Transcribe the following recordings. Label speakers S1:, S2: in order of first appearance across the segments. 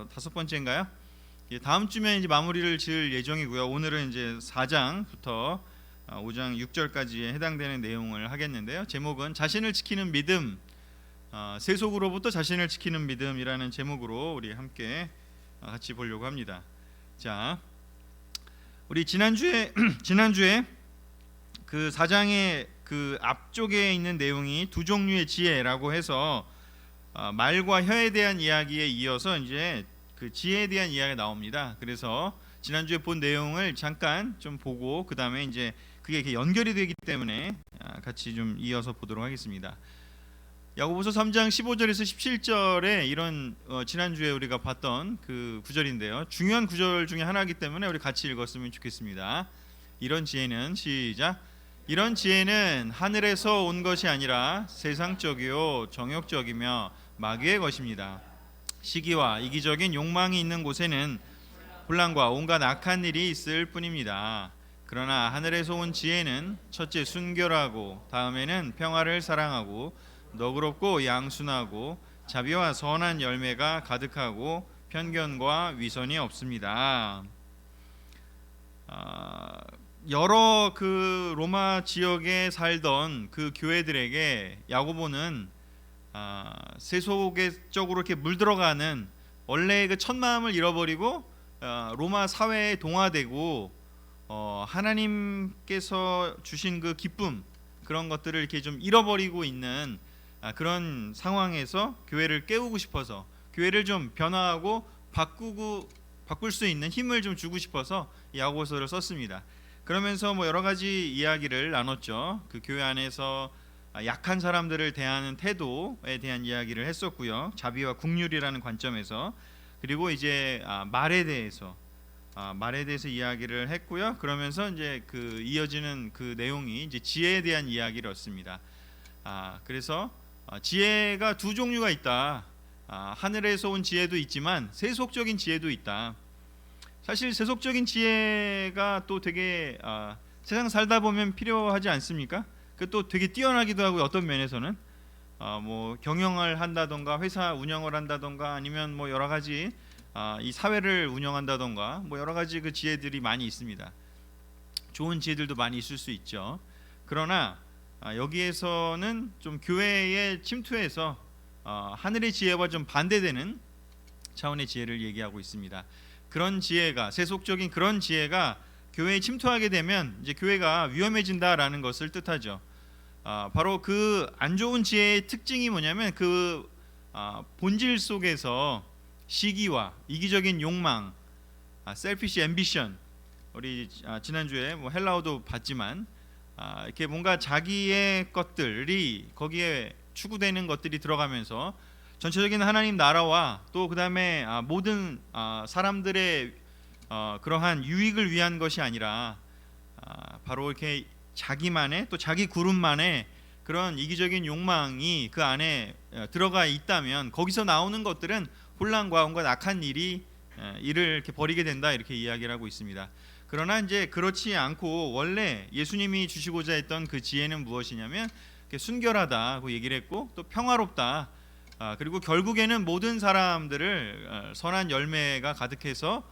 S1: 다섯 번째인가요? 다음 주면 이제 마무리를 지을 예정이고요. 오늘은 이제 4장부터 5장 6절까지에 해당되는 내용을 하겠는데요. 제목은 자신을 지키는 믿음, 세속으로부터 자신을 지키는 믿음이라는 제목으로 우리 함께 같이 보려고 합니다. 자, 우리 지난주에 그 4장의 그 앞쪽에 있는 내용이 두 종류의 지혜라고 해서 말과 혀에 대한 이야기에 이어서 이제 그 지혜에 대한 이야기가 나옵니다. 그래서 지난주에 본 내용을 잠깐 좀 보고 그 다음에 이제 그게 이렇게 연결이 되기 때문에 같이 좀 이어서 보도록 하겠습니다. 야고보서 3장 15절에서 17절에 이런 지난주에 우리가 봤던 그 구절인데요. 중요한 구절 중에 하나이기 때문에 우리 같이 읽었으면 좋겠습니다. 이런 지혜는 시작. 이런 지혜는 하늘에서 온 것이 아니라 세상적이요 정욕적이며 마귀의 것입니다. 시기와 이기적인 욕망이 있는 곳에는 혼란과 온갖 악한 일이 있을 뿐입니다. 그러나 하늘에서 온 지혜는 첫째 순결하고 다음에는 평화를 사랑하고 너그럽고 양순하고 자비와 선한 열매가 가득하고 편견과 위선이 없습니다. 여러 그 로마 지역에 살던 그 교회들에게 야고보는 세속적으로 이렇게 물들어가는 원래의 그 첫 마음을 잃어버리고 로마 사회에 동화되고 하나님께서 주신 그 기쁨 그런 것들을 이렇게 좀 잃어버리고 있는 그런 상황에서 교회를 깨우고 싶어서 교회를 좀 변화하고 바꿀 수 있는 힘을 좀 주고 싶어서 야고보서를 썼습니다. 그러면서 뭐 여러 가지 이야기를 나눴죠. 그 교회 안에서 약한 사람들을 대하는 태도에 대한 이야기를 했었고요. 자비와 긍휼이라는 관점에서 그리고 이제 말에 대해서 이야기를 했고요. 그러면서 이제 그 이어지는 그 내용이 이제 지혜에 대한 이야기였습니다. 그래서 지혜가 두 종류가 있다. 하늘에서 온 지혜도 있지만 세속적인 지혜도 있다. 사실 세속적인 지혜가 또 되게 세상 살다 보면 필요하지 않습니까? 그 또 되게 뛰어나기도 하고 어떤 면에서는 뭐 경영을 한다던가 회사 운영을 한다던가 아니면 뭐 여러 가지 이 사회를 운영한다던가 뭐 여러 가지 그 지혜들이 많이 있습니다. 좋은 지혜들도 많이 있을 수 있죠. 그러나 여기에서는 좀 교회에 침투해서 하늘의 지혜와 좀 반대되는 차원의 지혜를 얘기하고 있습니다. 그런 지혜가 세속적인 그런 지혜가 교회에 침투하게 되면 이제 교회가 위험해진다라는 것을 뜻하죠. 바로 그 안 좋은 지혜의 특징이 뭐냐면 그 본질 속에서 시기와 이기적인 욕망, selfish ambition, 우리 지난주에 뭐 헬라어도 봤지만 이렇게 뭔가 자기의 것들이 거기에 추구되는 것들이 들어가면서 전체적인 하나님 나라와 또 그 다음에 모든 사람들의 그러한 유익을 위한 것이 아니라 바로 이렇게 자기만의 또 자기 그룹만의 그런 이기적인 욕망이 그 안에 들어가 있다면 거기서 나오는 것들은 혼란과 온갖 악한 일을 이렇게 벌이게 된다 이렇게 이야기를 하고 있습니다. 그러나 이제 그렇지 않고 원래 예수님이 주시고자 했던 그 지혜는 무엇이냐면 순결하다고 얘기를 했고 또 평화롭다. 그리고 결국에는 모든 사람들을 선한 열매가 가득해서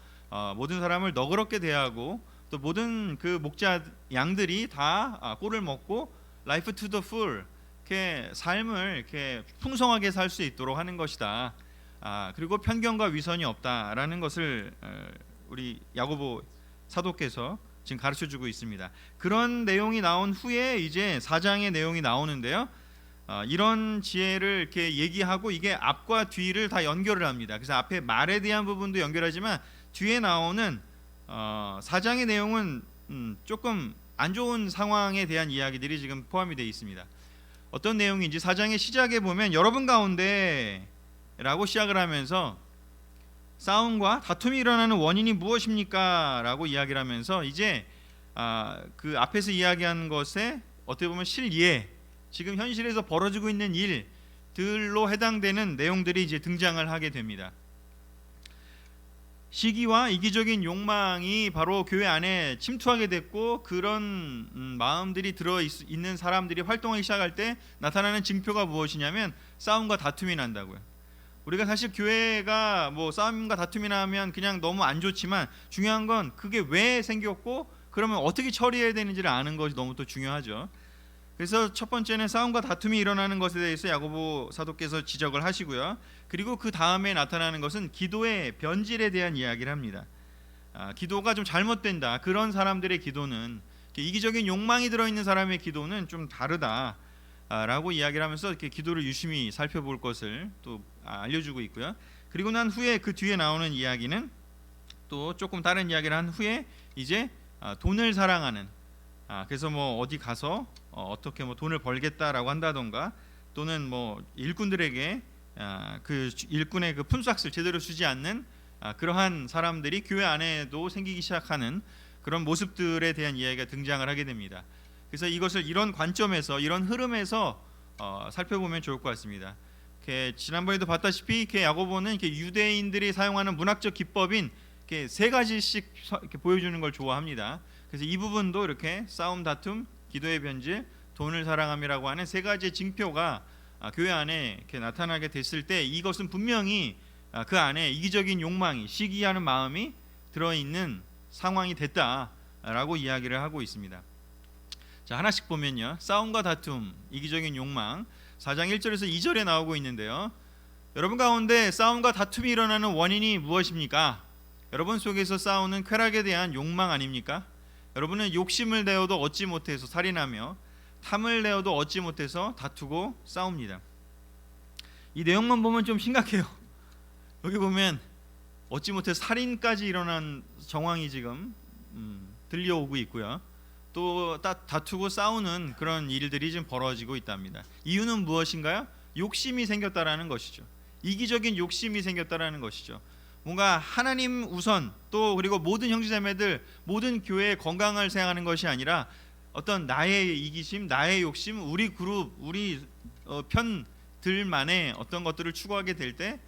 S1: 모든 사람을 너그럽게 대하고 또 모든 그 목자 양들이 다 꼴을 먹고 life to the full 이렇게 삶을 이렇게 풍성하게 살 수 있도록 하는 것이다. 그리고 편견과 위선이 없다라는 것을 우리 야고보 사도께서 지금 가르쳐주고 있습니다. 그런 내용이 나온 후에 이제 4장의 내용이 나오는데요. 이런 지혜를 이렇게 얘기하고 이게 앞과 뒤를 다 연결을 합니다. 그래서 앞에 말에 대한 부분도 연결하지만 뒤에 나오는 4장의 내용은 조금 안 좋은 상황에 대한 이야기들이 지금 포함이 되어 있습니다. 어떤 내용인지 4장의 시작에 보면 여러분 가운데 라고 시작을 하면서 싸움과 다툼이 일어나는 원인이 무엇입니까? 라고 이야기를 하면서 이제 그 앞에서 이야기한 것에 어떻게 보면 실예 지금 현실에서 벌어지고 있는 일들로 해당되는 내용들이 이제 등장을 하게 됩니다. 시기와 이기적인 욕망이 바로 교회 안에 침투하게 됐고 그런 마음들이 들어있는 사람들이 활동하기 시작할 때 나타나는 징표가 무엇이냐면 싸움과 다툼이 난다고요. 우리가 사실 교회가 뭐 싸움과 다툼이 나면 그냥 너무 안 좋지만 중요한 건 그게 왜 생겼고 그러면 어떻게 처리해야 되는지를 아는 것이 너무 또 중요하죠. 그래서 첫 번째는 싸움과 다툼이 일어나는 것에 대해서 야고보 사도께서 지적을 하시고요. 그리고 그 다음에 나타나는 것은 기도의 변질에 대한 이야기를 합니다. 기도가 좀 잘못된다. 그런 사람들의 기도는 이기적인 욕망이 들어있는 사람의 기도는 좀 다르다라고 이야기를 하면서 이렇게 기도를 유심히 살펴볼 것을 또 알려주고 있고요. 그리고 난 후에 그 뒤에 나오는 이야기는 또 조금 다른 이야기를 한 후에 이제 돈을 사랑하는 그래서 뭐 어디 가서 어떻게 뭐 돈을 벌겠다라고 한다던가 또는 뭐 일꾼들에게 그 일꾼의 그 품삯을 제대로 주지 않는 그러한 사람들이 교회 안에도 생기기 시작하는 그런 모습들에 대한 이야기가 등장을 하게 됩니다. 그래서 이것을 이런 관점에서 이런 흐름에서 살펴보면 좋을 것 같습니다. 지난번에도 봤다시피 야고보는 유대인들이 사용하는 문학적 기법인 세 가지씩 이렇게 보여주는 걸 좋아합니다. 그래서 이 부분도 이렇게 싸움, 다툼, 기도의 변질, 돈을 사랑함이라고 하는 세 가지의 징표가 교회 안에 이렇게 나타나게 됐을 때 이것은 분명히 그 안에 이기적인 욕망이 시기하는 마음이 들어있는 상황이 됐다라고 이야기를 하고 있습니다. 자, 하나씩 보면요. 싸움과 다툼, 이기적인 욕망 4장 1절에서 2절에 나오고 있는데요. 여러분 가운데 싸움과 다툼이 일어나는 원인이 무엇입니까? 여러분 속에서 싸우는 쾌락에 대한 욕망 아닙니까? 여러분은 욕심을 내어도 얻지 못해서 살인하며 탐을 내어도 얻지 못해서 다투고 싸웁니다. 이 내용만 보면 좀 심각해요. 여기 보면 얻지 못해 살인까지 일어난 정황이 지금 들려오고 있고요. 또 다투고 싸우는 그런 일들이 지금 벌어지고 있답니다. 이유는 무엇인가요? 욕심이 생겼다라는 것이죠. 이기적인 욕심이 생겼다라는 것이죠. 뭔가 하나님 우선 또 그리고 모든 형제자매들 모든 교회의 건강을 생각하는 것이 아니라 어떤 나의 이기심, 나의 욕심, 우리 그룹, 우리 편들만의 어떤 것들을 추구하게 될 때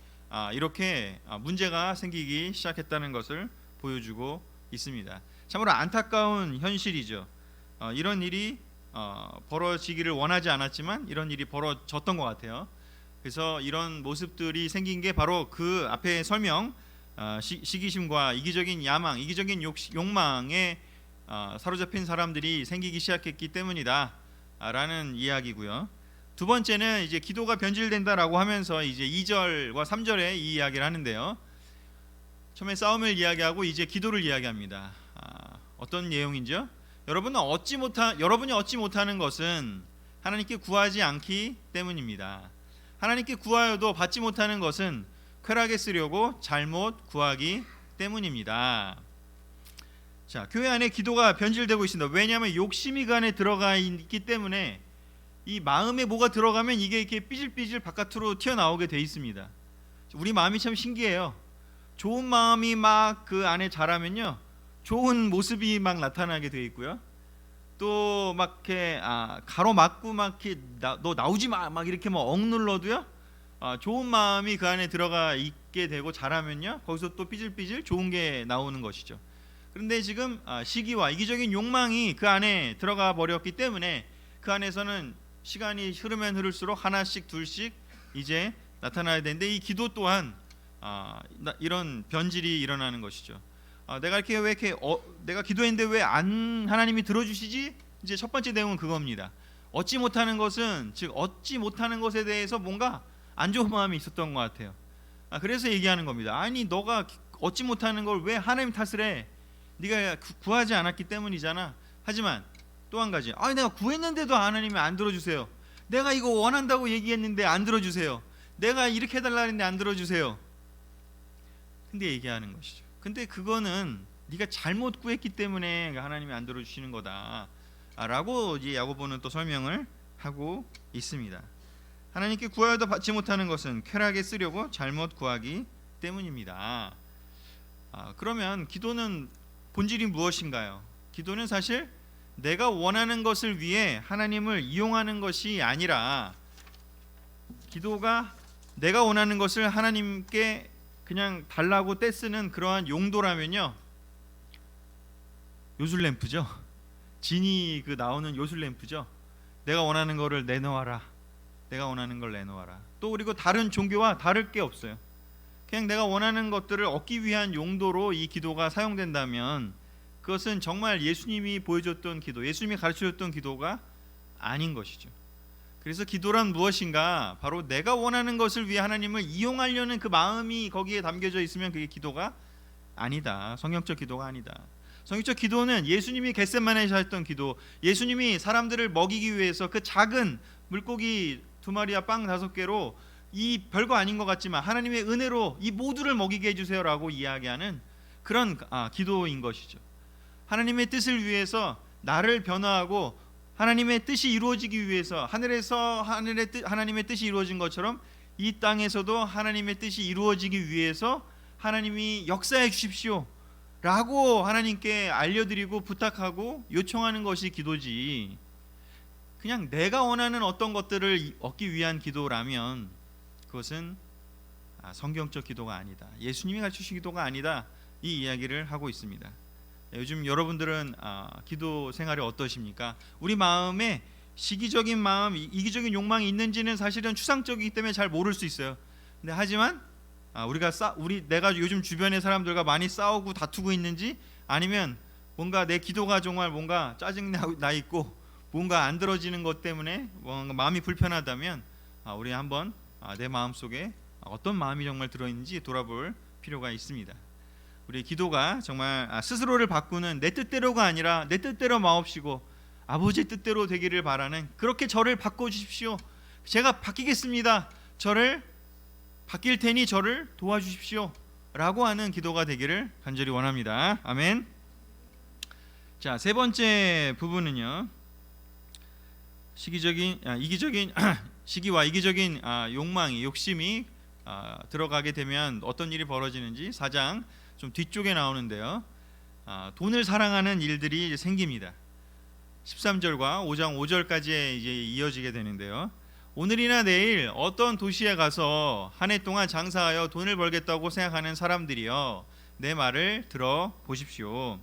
S1: 이렇게 문제가 생기기 시작했다는 것을 보여주고 있습니다. 참으로 안타까운 현실이죠. 이런 일이 벌어지기를 원하지 않았지만 이런 일이 벌어졌던 것 같아요. 그래서 이런 모습들이 생긴 게 바로 그 앞에 설명 시기심과 이기적인 야망, 이기적인 욕망에 사로잡힌 사람들이 생기기 시작했기 때문이다 라는 이야기고요. 두 번째는 이제 기도가 변질된다라고 하면서 이제 2절과 3절에 이 이야기를 하는데요. 처음에 싸움을 이야기하고 이제 기도를 이야기합니다. 어떤 내용인지요? 여러분이 얻지 못하는 것은 하나님께 구하지 않기 때문입니다. 하나님께 구하여도 받지 못하는 것은 쾌락에 쓰려고 잘못 구하기 때문입니다. 자, 교회 안에 기도가 변질되고 있습니다. 왜냐하면 욕심이 그 안에 들어가 있기 때문에 이 마음에 뭐가 들어가면 이게 이렇게 삐질삐질 바깥으로 튀어나오게 돼 있습니다. 우리 마음이 참 신기해요. 좋은 마음이 막 그 안에 자라면요, 좋은 모습이 막 나타나게 돼 있고요. 또 막 이렇게 가로막고 막 이렇게 너 나오지 마 막 이렇게 막 억눌러도요, 좋은 마음이 그 안에 들어가 있게 되고 자라면요, 거기서 또 삐질삐질 좋은 게 나오는 것이죠. 그런데 지금 시기와 이기적인 욕망이 그 안에 들어가 버렸기 때문에 그 안에서는 시간이 흐르면 흐를수록 하나씩 둘씩 이제 나타나야 되는데 이 기도 또한 이런 변질이 일어나는 것이죠. 내가 이렇게 왜 이렇게 내가 기도했는데 왜 안 하나님이 들어주시지? 이제 첫 번째 내용은 그겁니다. 얻지 못하는 것은 즉 얻지 못하는 것에 대해서 뭔가 안 좋은 마음이 있었던 것 같아요. 그래서 얘기하는 겁니다. 아니 너가 얻지 못하는 걸 왜 하나님 탓을 해? 네가 구하지 않았기 때문이잖아. 하지만 또 한 가지, 내가 구했는데도 하나님이 안 들어주세요. 내가 이거 원한다고 얘기했는데 안 들어주세요. 내가 이렇게 해달라 했는데 안 들어주세요. 근데 얘기하는 것이죠. 근데 그거는 네가 잘못 구했기 때문에 하나님이 안 들어주시는 거다 라고 이제 야고보는 또 설명을 하고 있습니다. 하나님께 구하여도 받지 못하는 것은 쾌락에 쓰려고 잘못 구하기 때문입니다. 그러면 기도는 본질이 무엇인가요? 기도는 사실 내가 원하는 것을 위해 하나님을 이용하는 것이 아니라, 기도가 내가 원하는 것을 하나님께 그냥 달라고 떼쓰는 그러한 용도라면요, 요술램프죠. 진이 나오는 요술램프죠. 내가 원하는 거를 내놓아라. 내가 원하는 걸 내놓아라. 또 그리고 다른 종교와 다를 게 없어요. 그냥 내가 원하는 것들을 얻기 위한 용도로 이 기도가 사용된다면 그것은 정말 예수님이 보여줬던 기도, 예수님이 가르쳐줬던 기도가 아닌 것이죠. 그래서 기도란 무엇인가? 바로 내가 원하는 것을 위해 하나님을 이용하려는 그 마음이 거기에 담겨져 있으면 그게 기도가 아니다. 성경적 기도가 아니다. 성경적 기도는 예수님이 겟세마네에서 했던 기도, 예수님이 사람들을 먹이기 위해서 그 작은 물고기 2마리와 빵 5개로 이 별거 아닌 것 같지만 하나님의 은혜로 이 모두를 먹이게 해주세요라고 이야기하는 그런 기도인 것이죠. 하나님의 뜻을 위해서 나를 변화하고 하나님의 뜻이 이루어지기 위해서 하늘에서 하나님의 뜻이 이루어진 것처럼 이 땅에서도 하나님의 뜻이 이루어지기 위해서 하나님이 역사해 주십시오 라고 하나님께 알려드리고 부탁하고 요청하는 것이 기도지, 그냥 내가 원하는 어떤 것들을 얻기 위한 기도라면 그것은 성경적 기도가 아니다, 예수님이 가르치신 기도가 아니다, 이 이야기를 하고 있습니다. 요즘 여러분들은 기도 생활이 어떠십니까? 우리 마음에 시기적인 마음, 이기적인 욕망이 있는지는 사실은 추상적이기 때문에 잘 모를 수 있어요. 근데 하지만 내가 요즘 주변의 사람들과 많이 싸우고 다투고 있는지, 아니면 뭔가 내 기도가 정말 뭔가 짜증 나 있고 뭔가 안 들어지는 것 때문에 뭔가 마음이 불편하다면 우리 한번 내 마음 속에 어떤 마음이 정말 들어있는지 돌아볼 필요가 있습니다. 우리 기도가 정말 스스로를 바꾸는, 내 뜻대로가 아니라 내 뜻대로 마옵시고 아버지 뜻대로 되기를 바라는, 그렇게 저를 바꿔주십시오, 제가 바뀌겠습니다, 저를 바뀔 테니 저를 도와주십시오 라고 하는 기도가 되기를 간절히 원합니다. 아멘. 자, 세 번째 부분은요, 시기와 이기적인 욕심이 들어가게 되면 어떤 일이 벌어지는지 4장 좀 뒤쪽에 나오는데요, 돈을 사랑하는 일들이 생깁니다. 13절과 5장 5절까지 이제 이어지게 되는데요, 오늘이나 내일 어떤 도시에 가서 한 해 동안 장사하여 돈을 벌겠다고 생각하는 사람들이여, 내 말을 들어 보십시오.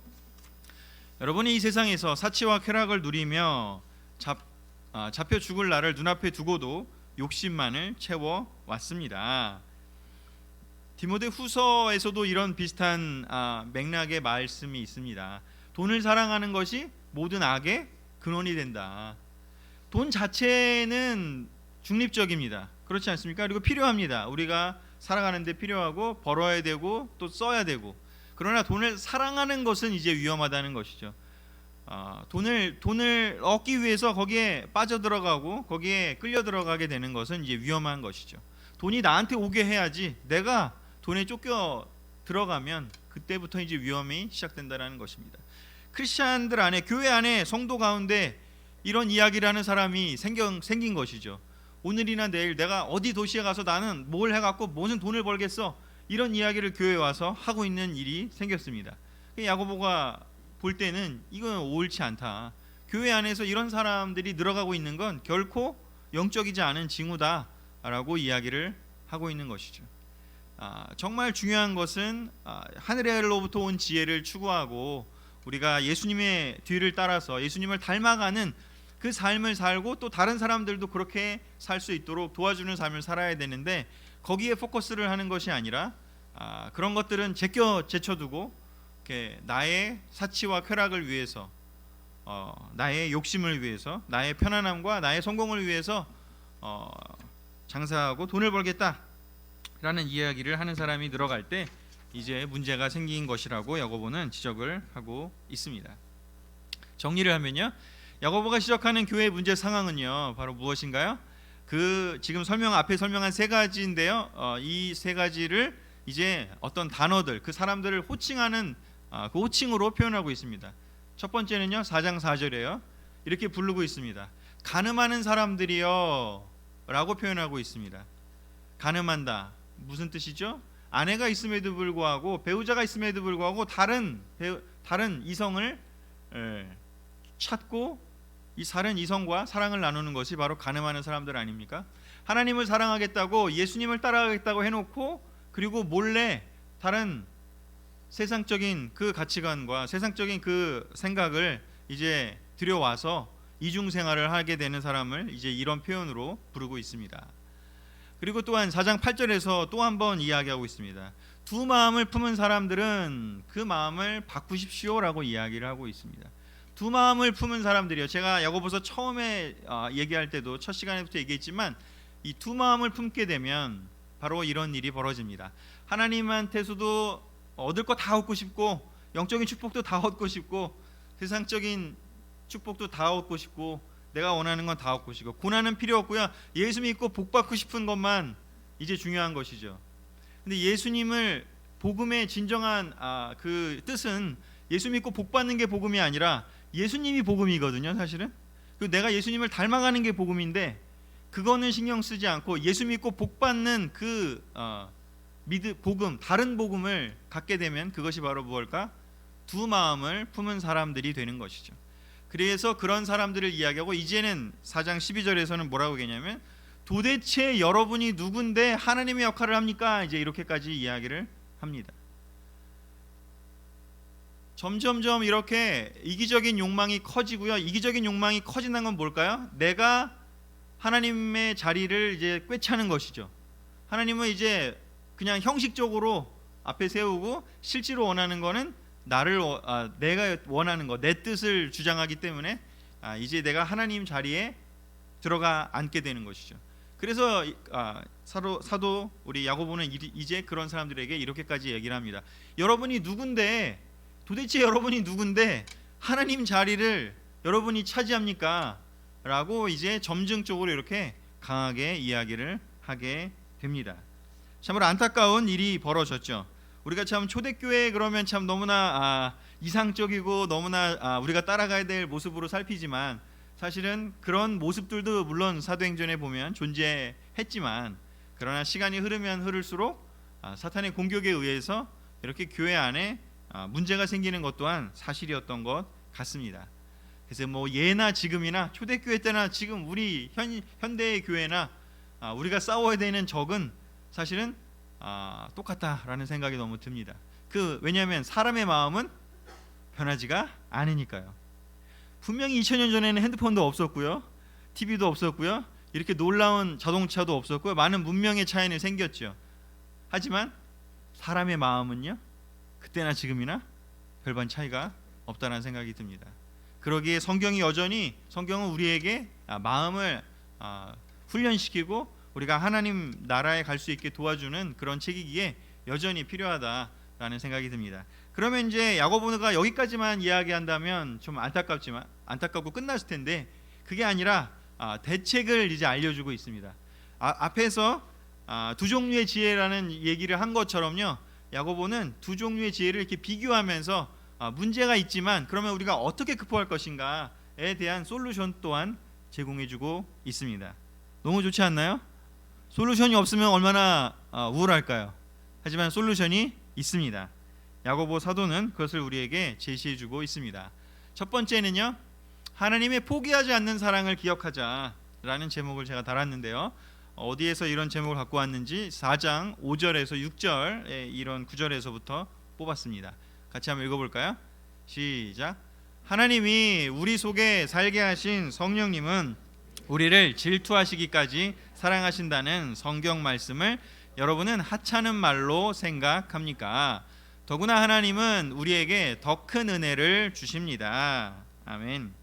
S1: 여러분이 이 세상에서 사치와 쾌락을 누리며 잡혀 죽을 날을 눈앞에 두고도 욕심만을 채워 왔습니다. 디모데 후서에서도 이런 비슷한 맥락의 말씀이 있습니다. 돈을 사랑하는 것이 모든 악의 근원이 된다. 돈 자체는 중립적입니다. 그렇지 않습니까? 그리고 필요합니다. 우리가 살아가는데 필요하고 벌어야 되고 또 써야 되고. 그러나 돈을 사랑하는 것은 이제 위험하다는 것이죠. 돈을 얻기 위해서 거기에 빠져들어가고 거기에 끌려 들어가게 되는 것은 이제 위험한 것이죠. 돈이 나한테 오게 해야지, 내가 돈에 쫓겨 들어가면 그때부터 이제 위험이 시작된다는 것입니다. 크리스찬들 안에, 교회 안에, 성도 가운데 이런 이야기를 하는 사람이 생긴 것이죠. 오늘이나 내일 내가 어디 도시에 가서 나는 뭘 해갖고 무슨 돈을 벌겠어, 이런 이야기를 교회에 와서 하고 있는 일이 생겼습니다. 야고보가 볼 때는 이건 옳지 않다. 교회 안에서 이런 사람들이 늘어가고 있는 건 결코 영적이지 않은 징후다라고 이야기를 하고 있는 것이죠. 정말 중요한 것은 하늘로부터 온 지혜를 추구하고 우리가 예수님의 뒤를 따라서 예수님을 닮아가는 그 삶을 살고 또 다른 사람들도 그렇게 살 수 있도록 도와주는 삶을 살아야 되는데, 거기에 포커스를 하는 것이 아니라 그런 것들은 제쳐두고 나의 사치와 쾌락을 위해서, 나의 욕심을 위해서, 나의 편안함과 나의 성공을 위해서 장사하고 돈을 벌겠다라는 이야기를 하는 사람이 늘어갈 때 이제 문제가 생긴 것이라고 야고보는 지적을 하고 있습니다. 정리를 하면요, 야고보가 지적하는 교회의 문제 상황은요 바로 무엇인가요? 지금 앞에 설명한 세 가지인데요, 이 세 가지를 이제 어떤 단어들, 그 사람들을 호칭하는 그 호칭으로 표현하고 있습니다. 첫 번째는요, 4장 4절이에요. 이렇게 부르고 있습니다. 가늠하는 사람들이여 라고 표현하고 있습니다. 가늠한다, 무슨 뜻이죠? 아내가 있음에도 불구하고, 배우자가 있음에도 불구하고 다른 이성을 찾고 이 다른 이성과 사랑을 나누는 것이 바로 가늠하는 사람들 아닙니까? 하나님을 사랑하겠다고, 예수님을 따라가겠다고 해놓고, 그리고 몰래 다른 세상적인 그 가치관과 세상적인 그 생각을 이제 들여와서 이중 생활을 하게 되는 사람을 이제 이런 표현으로 부르고 있습니다. 그리고 또한 4장 8절에서 또 한 번 이야기하고 있습니다. 두 마음을 품은 사람들은 그 마음을 바꾸십시오라고 이야기를 하고 있습니다. 두 마음을 품은 사람들이요. 제가 야고보서 처음에 얘기할 때도 첫 시간에부터 얘기했지만 이 두 마음을 품게 되면 바로 이런 일이 벌어집니다. 하나님한테서도 얻을 거 다 얻고 싶고 영적인 축복도 다 얻고 싶고 세상적인 축복도 다 얻고 싶고 내가 원하는 건 다 얻고 싶고 고난은 필요 없고요. 예수 믿고 복 받고 싶은 것만 이제 중요한 것이죠. 근데 예수님을 복음의 진정한 그 뜻은 예수 믿고 복 받는 게 복음이 아니라 예수님이 복음이거든요. 사실은 그 내가 예수님을 닮아가는 게 복음인데 그거는 신경 쓰지 않고 예수 믿고 복 받는 그 복음, 다른 복음을 갖게 되면 그것이 바로 무엇일까? 두 마음을 품은 사람들이 되는 것이죠. 그래서 그런 사람들을 이야기하고 이제는 4장 12절에서는 뭐라고 얘기하냐면 도대체 여러분이 누군데 하나님의 역할을 합니까? 이제 이렇게까지 이야기를 합니다. 점점점 이렇게 이기적인 욕망이 커지고요. 이기적인 욕망이 커진다는 건 뭘까요? 내가 하나님의 자리를 이제 꿰차는 것이죠. 하나님은 이제 그냥 형식적으로 앞에 세우고 실제로 원하는 거는 내가 원하는 거, 내 뜻을 주장하기 때문에 이제 내가 하나님 자리에 들어가 앉게 되는 것이죠. 그래서 사도 우리 야고보는 이제 그런 사람들에게 이렇게까지 얘기를 합니다. 여러분이 누군데 도대체 여러분이 누군데 하나님 자리를 여러분이 차지합니까? 라고 이제 점증적으로 이렇게 강하게 이야기를 하게 됩니다. 참으로 안타까운 일이 벌어졌죠. 우리가 참 초대교회 그러면 참 너무나 이상적이고 너무나 우리가 따라가야 될 모습으로 살피지만 사실은 그런 모습들도 물론 사도행전에 보면 존재했지만 그러나 시간이 흐르면 흐를수록 사탄의 공격에 의해서 이렇게 교회 안에 문제가 생기는 것 또한 사실이었던 것 같습니다. 그래서 뭐 예나 지금이나 초대교회 때나 지금 우리 현대의 교회나 우리가 싸워야 되는 적은 사실은 똑같다라는 생각이 너무 듭니다. 왜냐하면 사람의 마음은 변하지가 않으니까요. 분명히 2000년 전에는 핸드폰도 없었고요, TV도 없었고요, 이렇게 놀라운 자동차도 없었고요, 많은 문명의 차이는 생겼죠. 하지만 사람의 마음은요, 그때나 지금이나 별반 차이가 없다는 생각이 듭니다. 그러기에 성경은 우리에게 마음을 훈련시키고 우리가 하나님 나라에 갈 수 있게 도와주는 그런 책이기에 여전히 필요하다라는 생각이 듭니다. 그러면 이제 야고보가 여기까지만 이야기한다면 좀 안타깝고 끝났을 텐데 그게 아니라 대책을 이제 알려주고 있습니다. 앞에서 두 종류의 지혜라는 얘기를 한 것처럼요, 야고보는 두 종류의 지혜를 이렇게 비교하면서 문제가 있지만 그러면 우리가 어떻게 극복할 것인가에 대한 솔루션 또한 제공해주고 있습니다. 너무 좋지 않나요? 솔루션이 없으면 얼마나 우울할까요? 하지만 솔루션이 있습니다. 야고보 사도는 그것을 우리에게 제시해주고 있습니다. 첫 번째는요, 하나님의 포기하지 않는 사랑을 기억하자라는 제목을 제가 달았는데요, 어디에서 이런 제목을 갖고 왔는지 4장 5절에서 6절 이런 구절에서부터 뽑았습니다. 같이 한번 읽어볼까요? 시작. 하나님이 우리 속에 살게 하신 성령님은 우리를 질투하시기까지 사랑하신다는 성경 말씀을 여러분은 하찮은 말로 생각합니까? 더구나 하나님은 우리에게 더 큰 은혜를 주십니다. 아멘.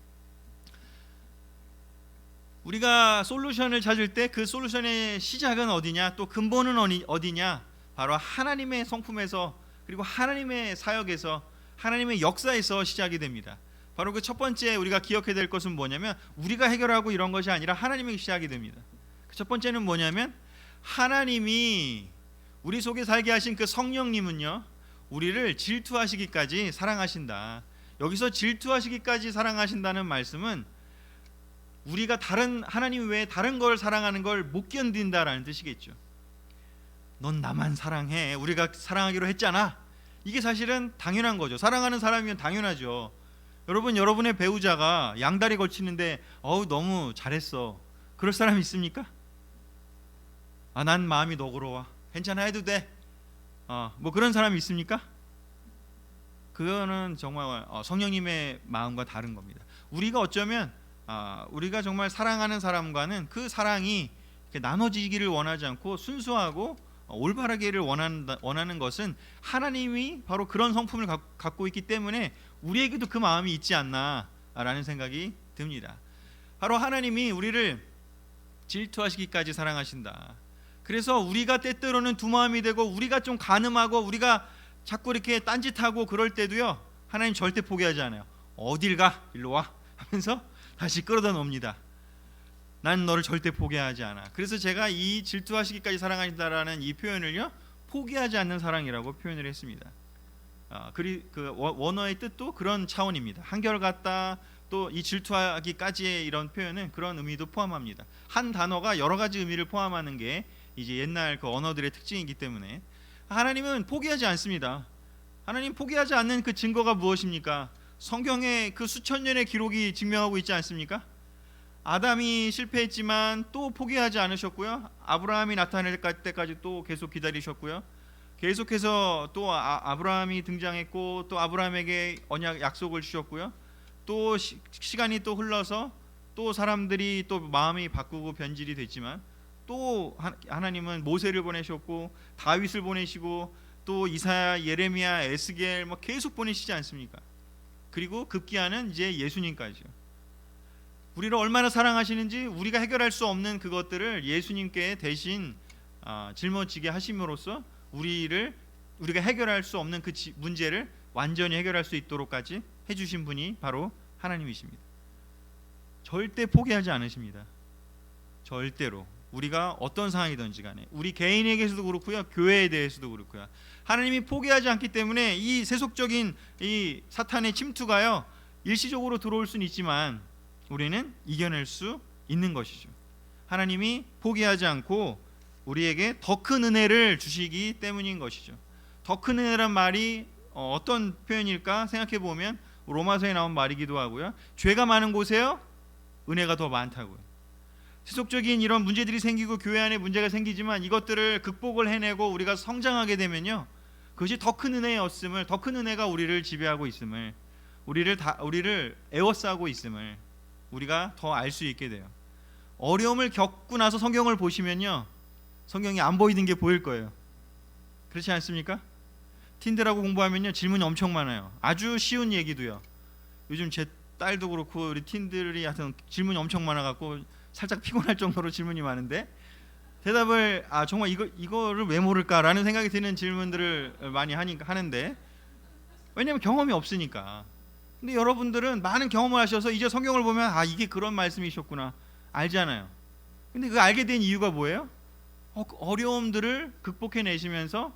S1: 우리가 솔루션을 찾을 때 그 솔루션의 시작은 어디냐, 또 근본은 어디냐, 바로 하나님의 성품에서, 그리고 하나님의 사역에서, 하나님의 역사에서 시작이 됩니다. 바로 그 첫 번째 우리가 기억해야 될 것은 뭐냐면 우리가 해결하고 이런 것이 아니라 하나님이 시작이 됩니다. 그 첫 번째는 뭐냐면 하나님이 우리 속에 살게 하신 그 성령님은요, 우리를 질투하시기까지 사랑하신다. 여기서 질투하시기까지 사랑하신다는 말씀은 우리가 하나님 외에 다른 걸 사랑하는 걸 못 견딘다라는 뜻이겠죠. 넌 나만 사랑해, 우리가 사랑하기로 했잖아. 이게 사실은 당연한 거죠. 사랑하는 사람이면 당연하죠. 여러분, 여러분의 배우자가 양다리 걸치는데 너무 잘했어, 그럴 사람 있습니까? 난 마음이 너그러워, 괜찮아, 해도 돼, 뭐 그런 사람이 있습니까? 그거는 정말 성령님의 마음과 다른 겁니다. 우리가 어쩌면 우리가 정말 사랑하는 사람과는 그 사랑이 이렇게 나눠지기를 원하지 않고 순수하고 올바르게를 원하는 것은 하나님이 바로 그런 성품을 갖고 있기 때문에 우리에게도 그 마음이 있지 않나라는 생각이 듭니다. 바로 하나님이 우리를 질투하시기까지 사랑하신다. 그래서 우리가 때때로는 두 마음이 되고 우리가 좀 간음하고 우리가 자꾸 이렇게 딴짓하고 그럴 때도요, 하나님 절대 포기하지 않아요. 어딜 가? 일로 와 하면서 다시 끌어다 놓습니다. 난 너를 절대 포기하지 않아. 그래서 제가 이 질투하시기까지 사랑하신다라는 이 표현을요, 포기하지 않는 사랑이라고 표현을 했습니다. 그 원어의 뜻도 그런 차원입니다. 한결같다, 또 이 질투하기까지의 이런 표현은 그런 의미도 포함합니다. 한 단어가 여러 가지 의미를 포함하는 게 이제 옛날 그 언어들의 특징이기 때문에 하나님은 포기하지 않습니다. 하나님 포기하지 않는 그 증거가 무엇입니까? 성경의 그 수천 년의 기록이 증명하고 있지 않습니까? 아담이 실패했지만 또 포기하지 않으셨고요. 아브라함이 나타날 때까지 또 계속 기다리셨고요. 계속해서 또 아브라함이 등장했고 또 아브라함에게 언약 약속을 주셨고요. 또 시간이 또 흘러서 또 사람들이 또 마음이 바꾸고 변질이 됐지만 또 하나님은 모세를 보내셨고 다윗을 보내시고 또 이사야, 예레미야, 에스겔 뭐 계속 보내시지 않습니까? 그리고 급기야는 이제 예수님까지요. 우리를 얼마나 사랑하시는지 우리가 해결할 수 없는 그것들을 예수님께 대신 짊어지게 하심으로써 우리가 해결할 수 없는 그 문제를 완전히 해결할 수 있도록까지 해주신 분이 바로 하나님이십니다. 절대 포기하지 않으십니다. 절대로. 우리가 어떤 상황이든지 간에 우리 개인에게서도 그렇고요, 교회에 대해서도 그렇고요, 하나님이 포기하지 않기 때문에 이 세속적인 이 사탄의 침투가요 일시적으로 들어올 수는 있지만 우리는 이겨낼 수 있는 것이죠. 하나님이 포기하지 않고 우리에게 더 큰 은혜를 주시기 때문인 것이죠. 더 큰 은혜란 말이 어떤 표현일까 생각해 보면 로마서에 나온 말이기도 하고요. 죄가 많은 곳에요 은혜가 더 많다고요. 세속적인 이런 문제들이 생기고 교회 안에 문제가 생기지만 이것들을 극복을 해내고 우리가 성장하게 되면요, 그것이 더 큰 은혜였음을, 더 큰 은혜가 우리를 지배하고 있음을, 우리를 에워싸고 있음을 우리가 더 알 수 있게 돼요. 어려움을 겪고 나서 성경을 보시면요, 성경이 안 보이는 게 보일 거예요. 그렇지 않습니까? 틴들하고 공부하면요 질문이 엄청 많아요. 아주 쉬운 얘기도요. 요즘 제 딸도 그렇고 우리 틴들이 하여튼 질문이 엄청 많아갖고 살짝 피곤할 정도로 질문이 많은데 대답을 정말 이거를 왜 모를까라는 생각이 드는 질문들을 많이 하는데, 왜냐하면 경험이 없으니까. 근데 여러분들은 많은 경험을 하셔서 이제 성경을 보면 이게 그런 말씀이셨구나 알잖아요. 근데 그 알게 된 이유가 뭐예요? 어려움들을 극복해내시면서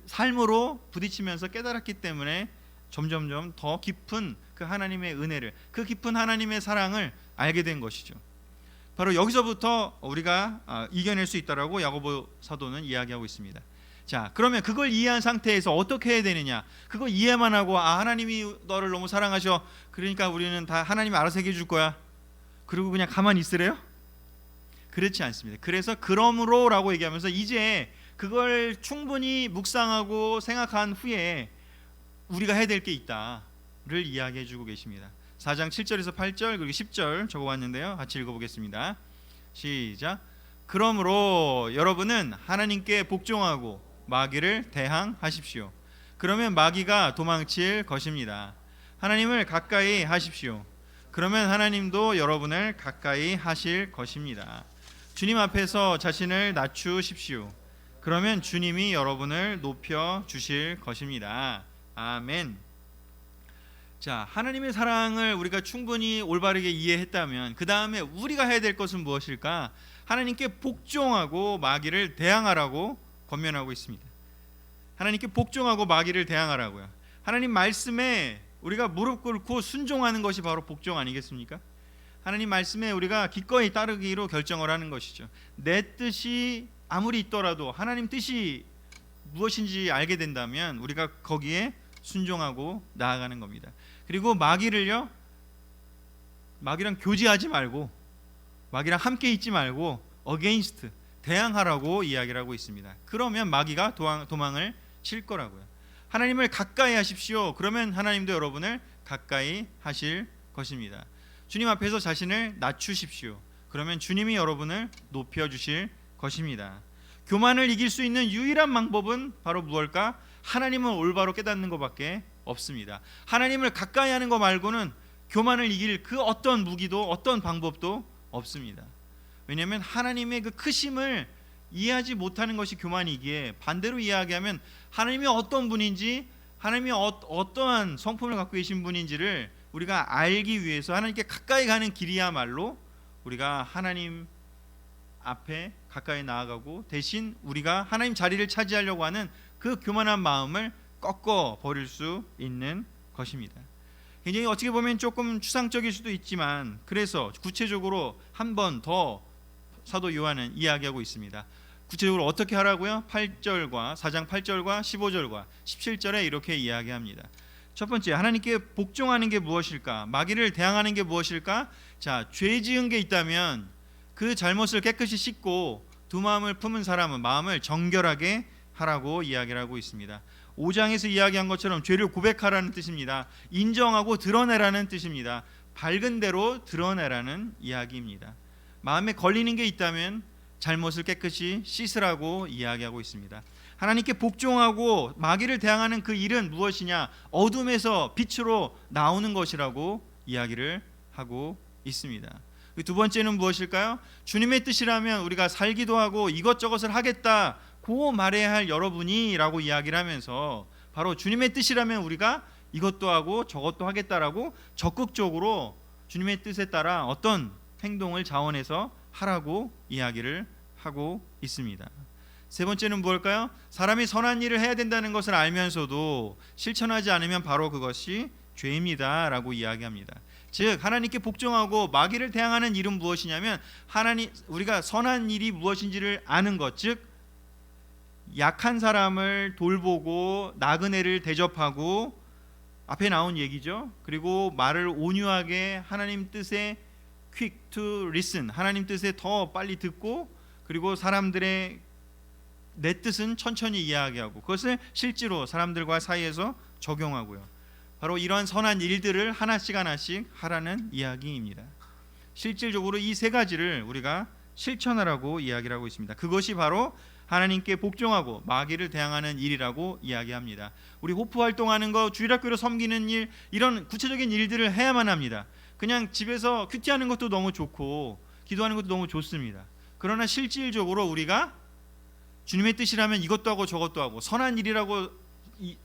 S1: 삶으로 부딪히면서 깨달았기 때문에 점점점 더 깊은 그 하나님의 은혜를, 그 깊은 하나님의 사랑을 알게 된 것이죠. 바로 여기서부터 우리가 이겨낼 수 있다라고 야고보 사도는 이야기하고 있습니다. 자, 그러면 그걸 이해한 상태에서 어떻게 해야 되느냐? 그거 이해만 하고 하나님이 너를 너무 사랑하셔, 그러니까 우리는 다 하나님이 알아서 해결해 줄 거야, 그리고 그냥 가만히 있으래요? 그렇지 않습니다. 그래서 그러므로라고 얘기하면서 이제 그걸 충분히 묵상하고 생각한 후에 우리가 해야 될 게 있다를 이야기해 주고 계십니다. 4장 7절에서 8절 그리고 10절 적어왔는데요, 같이 읽어보겠습니다. 시작. 그러므로 여러분은 하나님께 복종하고 마귀를 대항하십시오. 그러면 마귀가 도망칠 것입니다. 하나님을 가까이 하십시오. 그러면 하나님도 여러분을 가까이 하실 것입니다. 주님 앞에서 자신을 낮추십시오. 그러면 주님이 여러분을 높여 주실 것입니다. 아멘. 자, 하나님의 사랑을 우리가 충분히 올바르게 이해했다면 그 다음에 우리가 해야 될 것은 무엇일까? 하나님께 복종하고 마귀를 대항하라고 권면하고 있습니다. 하나님께 복종하고 마귀를 대항하라고요. 하나님 말씀에 우리가 무릎 꿇고 순종하는 것이 바로 복종 아니겠습니까? 하나님 말씀에 우리가 기꺼이 따르기로 결정을 하는 것이죠. 내 뜻이 아무리 있더라도 하나님 뜻이 무엇인지 알게 된다면 우리가 거기에 순종하고 나아가는 겁니다. 그리고 마귀랑 교제하지 말고, 마귀랑 함께 있지 말고 against, 대항하라고 이야기를 하고 있습니다. 그러면 마귀가 도망을 칠 거라고요. 하나님을 가까이 하십시오. 그러면 하나님도 여러분을 가까이 하실 것입니다. 주님 앞에서 자신을 낮추십시오. 그러면 주님이 여러분을 높여주실 것입니다. 교만을 이길 수 있는 유일한 방법은 바로 무엇일까? 하나님을 올바로 깨닫는 것밖에 없습니다. 하나님을 가까이 하는 것 말고는 교만을 이길 그 어떤 무기도 어떤 방법도 없습니다. 왜냐하면 하나님의 그 크심을 이해하지 못하는 것이 교만이기에, 반대로 이야기하면 하나님이 어떤 분인지, 하나님이 어떠한 성품을 갖고 계신 분인지를 우리가 알기 위해서 하나님께 가까이 가는 길이야말로 우리가 하나님 앞에 가까이 나아가고, 대신 우리가 하나님 자리를 차지하려고 하는 그 교만한 마음을 꺾어 버릴 수 있는 것입니다. 굉장히 어떻게 보면 조금 추상적일 수도 있지만, 그래서 구체적으로 한 번 더 사도 요한은 이야기하고 있습니다. 구체적으로 어떻게 하라고요? 8절과 4장 8절과 15절과 17절에 이렇게 이야기합니다. 첫 번째, 하나님께 복종하는 게 무엇일까? 마귀를 대항하는 게 무엇일까? 자, 죄 지은 게 있다면 그 잘못을 깨끗이 씻고 두 마음을 품은 사람은 마음을 정결하게 하라고 이야기를 하고 있습니다. 5장에서 이야기한 것처럼 죄를 고백하라는 뜻입니다. 인정하고 드러내라는 뜻입니다. 밝은 대로 드러내라는 이야기입니다. 마음에 걸리는 게 있다면 잘못을 깨끗이 씻으라고 이야기하고 있습니다. 하나님께 복종하고 마귀를 대항하는 그 일은 무엇이냐? 어둠에서 빛으로 나오는 것이라고 이야기를 하고 있습니다. 두 번째는 무엇일까요? 주님의 뜻이라면 우리가 살기도 하고 이것저것을 하겠다고 말해야 할 여러분이라고 이야기를 하면서, 바로 주님의 뜻이라면 우리가 이것도 하고 저것도 하겠다라고 적극적으로 주님의 뜻에 따라 어떤 행동을 자원해서 하라고 이야기를 하고 있습니다. 세 번째는 무엇일까요? 사람이 선한 일을 해야 된다는 것을 알면서도 실천하지 않으면 바로 그것이 죄입니다 라고 이야기합니다. 즉, 하나님께 복종하고 마귀를 대항하는 일은 무엇이냐면, 우리가 선한 일이 무엇인지를 아는 것, 즉 약한 사람을 돌보고 나그네를 대접하고, 앞에 나온 얘기죠. 그리고 말을 온유하게 하나님 뜻에 quick to listen, 하나님 뜻에 더 빨리 듣고, 그리고 사람들의 내 뜻은 천천히 이야기하고, 그것을 실제로 사람들과 사이에서 적용하고요. 바로 이러한 선한 일들을 하나씩 하라는 이야기입니다. 실질적으로 이 세 가지를 우리가 실천하라고 이야기를 하고 있습니다. 그것이 바로 하나님께 복종하고 마귀를 대항하는 일이라고 이야기합니다. 우리 호프 활동하는 거, 주일학교로 섬기는 일, 이런 구체적인 일들을 해야만 합니다. 그냥 집에서 큐티하는 것도 너무 좋고 기도하는 것도 너무 좋습니다. 그러나 실질적으로 우리가 주님의 뜻이라면 이것도 하고 저것도 하고 선한 일이라고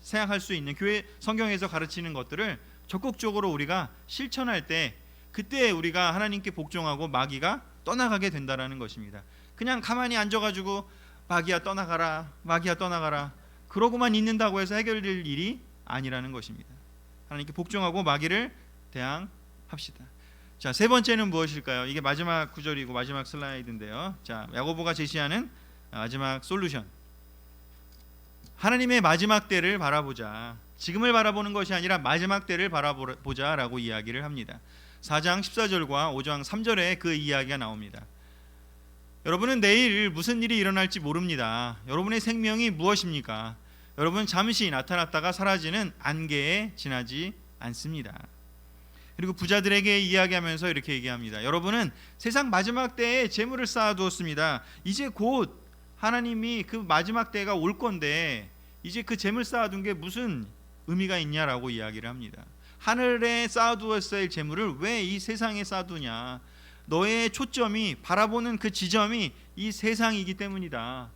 S1: 생각할 수 있는 교회 성경에서 가르치는 것들을 적극적으로 우리가 실천할 때, 그때 우리가 하나님께 복종하고 마귀가 떠나가게 된다라는 것입니다. 그냥 가만히 앉아가지고 마귀야 떠나가라, 마귀야 떠나가라 그러고만 있는다고 해서 해결될 일이 아니라는 것입니다. 하나님께 복종하고 마귀를 대항합시다. 자, 세 번째는 무엇일까요? 이게 마지막 구절이고 마지막 슬라이드인데요. 자, 야고보가 제시하는 마지막 솔루션. 하나님의 마지막 때를 바라보자. 지금을 바라보는 것이 아니라 마지막 때를 바라보자라고 이야기를 합니다. 4장 14절과 5장 3절에 그 이야기가 나옵니다. 여러분은 내일 무슨 일이 일어날지 모릅니다. 여러분의 생명이 무엇입니까? 여러분 잠시 나타났다가 사라지는 안개에 지나지 않습니다. 그리고 부자들에게 이야기하면서 이렇게 얘기합니다. 여러분은 세상 마지막 때에 재물을 쌓아두었습니다. 이제 곧 하나님이 그 마지막 때가 올 건데 이제 그 재물 쌓아둔 게 무슨 의미가 있냐라고 이야기를 합니다. 하늘에 쌓아두었어야 할 재물을 왜 이 세상에 쌓아두냐? 너의 초점이 바라보는 그 지점이 이 세상이기 때문이다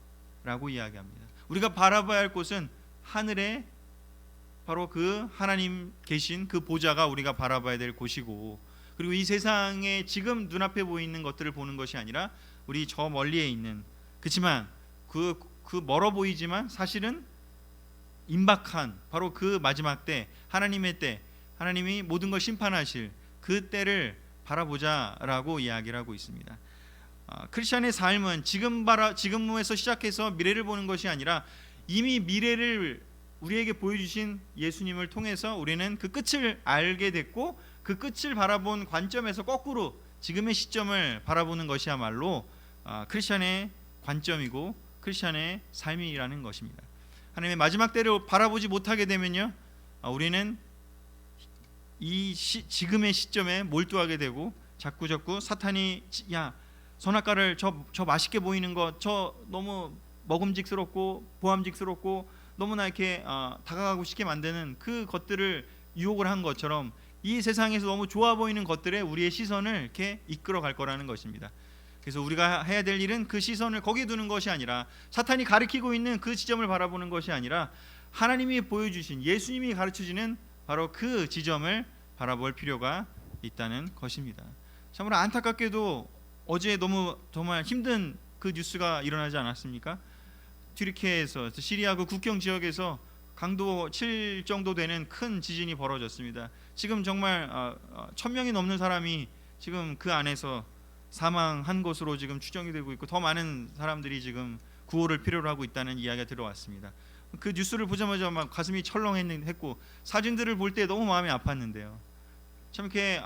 S1: 라고 이야기합니다. 우리가 바라봐야 할 곳은 하늘에 바로 그 하나님 계신 그 보좌가 우리가 바라봐야 될 곳이고, 그리고 이 세상에 지금 눈앞에 보이는 것들을 보는 것이 아니라 우리 저 멀리에 있는, 그렇지만 그 멀어 보이지만 사실은 임박한 바로 그 마지막 때, 하나님의 때, 하나님이 모든 걸 심판하실 그 때를 바라보자라고 이야기를 하고 있습니다. 크리스천의 삶은 지금에서 시작해서 미래를 보는 것이 아니라 이미 미래를 우리에게 보여주신 예수님을 통해서 우리는 그 끝을 알게 됐고, 그 끝을 바라본 관점에서 거꾸로 지금의 시점을 바라보는 것이야말로 크리스천의 관점이고 크리스천의 삶이라는 것입니다. 하나님의 마지막 때를 바라보지 못하게 되면요, 우리는 지금의 시점에 몰두하게 되고 자꾸 사탄이 야 선악과를 저 맛있게 보이는 거 저 너무 먹음직스럽고 보암직스럽고 너무나 이렇게 다가가고 싶게 만드는 그 것들을 유혹을 한 것처럼 이 세상에서 너무 좋아 보이는 것들에 우리의 시선을 이렇게 이끌어 갈 거라는 것입니다. 그래서 우리가 해야 될 일은 그 시선을 거기에 두는 것이 아니라 사탄이 가리키고 있는 그 지점을 바라보는 것이 아니라 하나님이 보여주신 예수님이 가르쳐주는 바로 그 지점을 바라볼 필요가 있다는 것입니다. 참으로 안타깝게도 어제 너무 정말 힘든 그 뉴스가 일어나지 않았습니까? 튀르키예에서 시리아 그 국경 지역에서 강도 7 정도 되는 큰 지진이 벌어졌습니다. 지금 정말 1000명이 넘는 사람이 지금 그 안에서 사망한 것으로 지금 추정이 되고 있고 더 많은 사람들이 지금 구호를 필요로 하고 있다는 이야기가 들어왔습니다. 그 뉴스를 보자마자 막 가슴이 철렁했고 사진들을 볼 때 너무 마음이 아팠는데요. 참 이렇게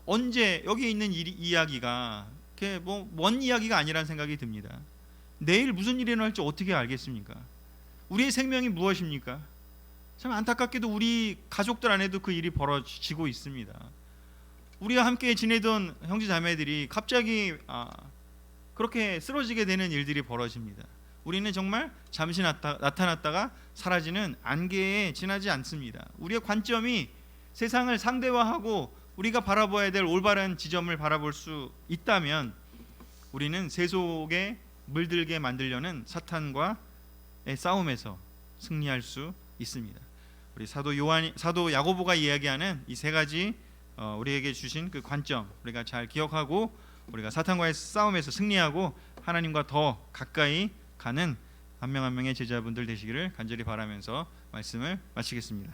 S1: 언제 여기 있는 이야기가 이렇게 뭐 먼 이야기가 아니라는 생각이 듭니다. 내일 무슨 일이 일어날지 어떻게 알겠습니까? 우리의 생명이 무엇입니까? 참 안타깝게도 우리 가족들 안에도 그 일이 벌어지고 있습니다. 우리와 함께 지내던 형제 자매들이 갑자기 그렇게 쓰러지게 되는 일들이 벌어집니다. 우리는 정말 잠시 나타났다가 사라지는 안개에 지나지 않습니다. 우리의 관점이 세상을 상대화하고 우리가 바라봐야 될 올바른 지점을 바라볼 수 있다면 우리는 세속에 물들게 만들려는 사탄과의 싸움에서 승리할 수 있습니다. 우리 사도 야고보가 이야기하는 이 세 가지 우리에게 주신 그 관점 우리가 잘 기억하고 우리가 사탄과의 싸움에서 승리하고 하나님과 더 가까이 가는 한 명 한 명의 제자분들 되시기를 간절히 바라면서 말씀을 마치겠습니다.